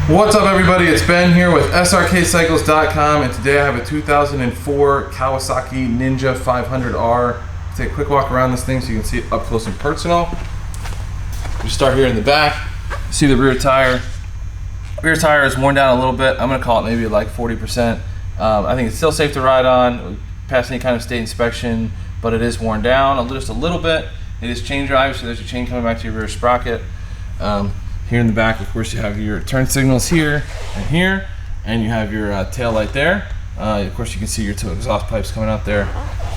What's up, everybody? It's Ben here with Srkcycles.com, and today I have a 2004 Kawasaki Ninja 500R. Take a quick walk around this thing so you can see it up close and personal. We start here in the back. See the rear tire. Rear tire is worn down a little bit. I'm going to call it maybe like 40%. I think it's still safe to ride on, past any kind of state inspection, but it is worn down just a little bit. It is chain drive, so there's a chain coming back to your rear sprocket. Here in the back, of course, you have your turn signals here, and you have your tail light there. Of course, you can see your two exhaust pipes coming out there.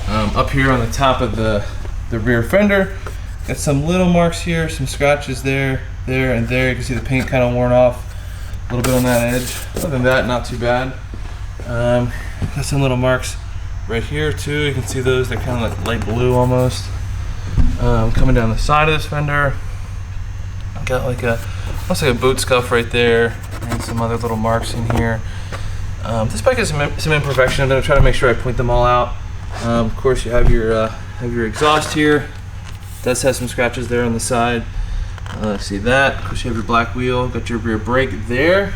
Up here on the top of the rear fender, got some little marks here, some scratches there, and there. You can see the paint kind of worn off a little bit on that edge. Other than that, not too bad. Got some little marks right here too. You can see those. They're kind of like light blue almost. Coming down the side of this fender, got like looks like a boot scuff right there, and some other little marks in here. This bike has some imperfections. I'm going to try to make sure I point them all out. Of course, you have your exhaust here. It does have some scratches there on the side. See that? Of course, you have your black wheel. Got your rear brake there.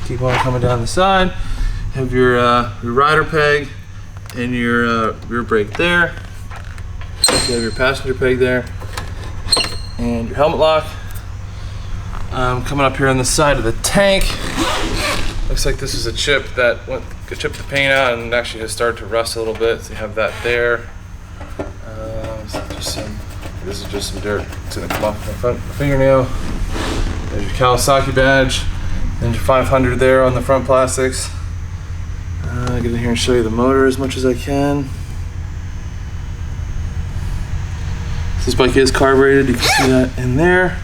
Keep on coming down the side. You have your rider peg and your rear brake there. You have your passenger peg there. And your helmet lock. Coming up here on the side of the tank, looks like this is a chip that chipped the paint out and actually has started to rust a little bit. So you have that there. This is just some dirt. It's gonna come off my front fingernail. There's your Kawasaki badge. And your 500 there on the front plastics. I'll get in here and show you the motor as much as I can. This bike is carbureted, you can see that in there.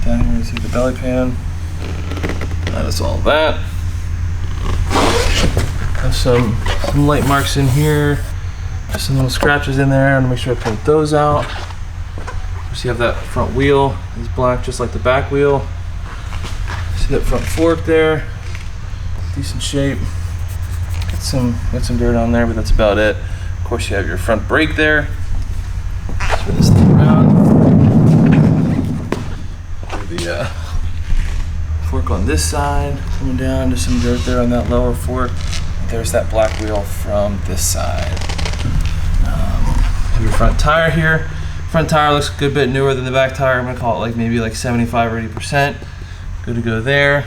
Down here you see the belly pan. That is all that. Have some light marks in here. Just some little scratches in there. I'm gonna make sure I paint those out. So you have that front wheel is black just like the back wheel. See that front fork there. Decent shape. Got some dirt on there, but that's about it. Of course you have your front brake there. Turn this thing around. The fork on this side, coming down, just some dirt there on that lower fork. There's that black wheel from this side. Have your front tire here. Front tire looks a good bit newer than the back tire. I'm gonna call it like maybe like 75 or 80%. Good to go there.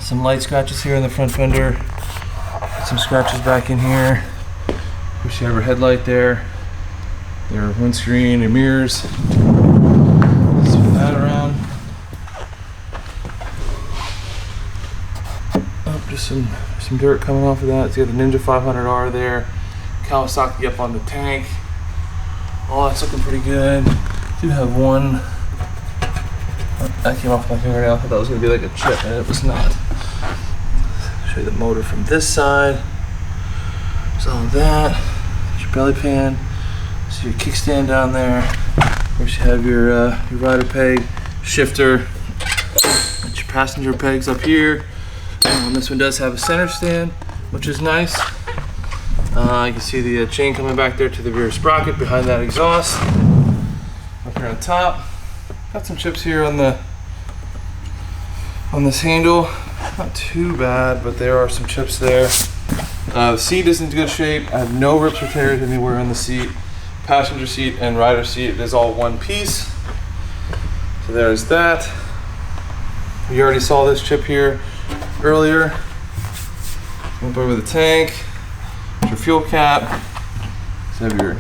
Some light scratches here in the front fender. Some scratches back in here. Of course, you have your headlight there. Your windscreen, your mirrors. Spin that around. Oh, just some dirt coming off of that. So you got the Ninja 500R there. Kawasaki up on the tank. Oh, that's looking pretty good. Do have one. Oh, that came off my fingernail. I thought that was going to be like a chip, and it was not. Show you the motor from this side. There's all of that. There's your belly pan. So your kickstand down there. Of course, you have your rider peg, shifter. Got your passenger pegs up here. This one does have a center stand, which is nice. You can see the chain coming back there to the rear sprocket behind that exhaust. Up here on top, got some chips here on this handle. Not too bad, but there are some chips there. The seat is in good shape. I have no rips or tears anywhere on the seat. Passenger seat and rider seat, it is all one piece. So there's that. You already saw this chip here earlier. Jump over the tank. Your fuel cap. So have your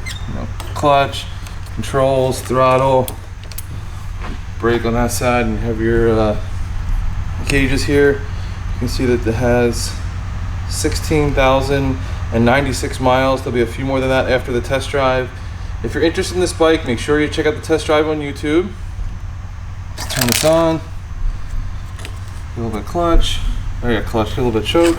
clutch, controls, throttle, brake on that side, and you have your cages here. You can see that it has 16,096 miles. There'll be a few more than that after the test drive. If you're interested in this bike, make sure you check out the test drive on YouTube. Let's turn this on. A little bit of clutch. Oh yeah, clutch, a little bit of choke.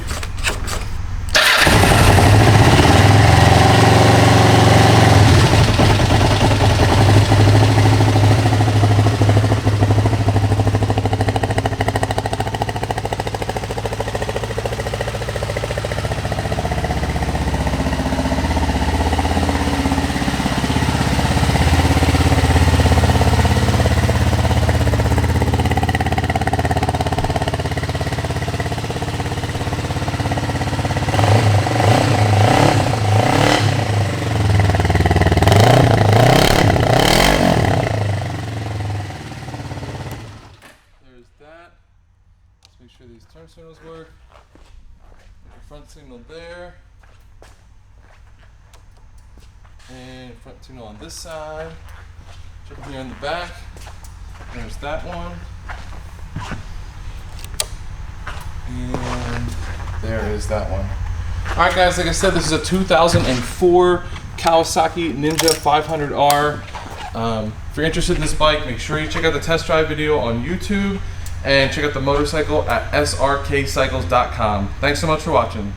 signal there. And front signal on this side. Check here in the back. There's that one. And there is that one. Alright guys, like I said, this is a 2004 Kawasaki Ninja 500R. If you're interested in this bike, make sure you check out the test drive video on YouTube and check out the motorcycle at srkcycles.com. Thanks so much for watching.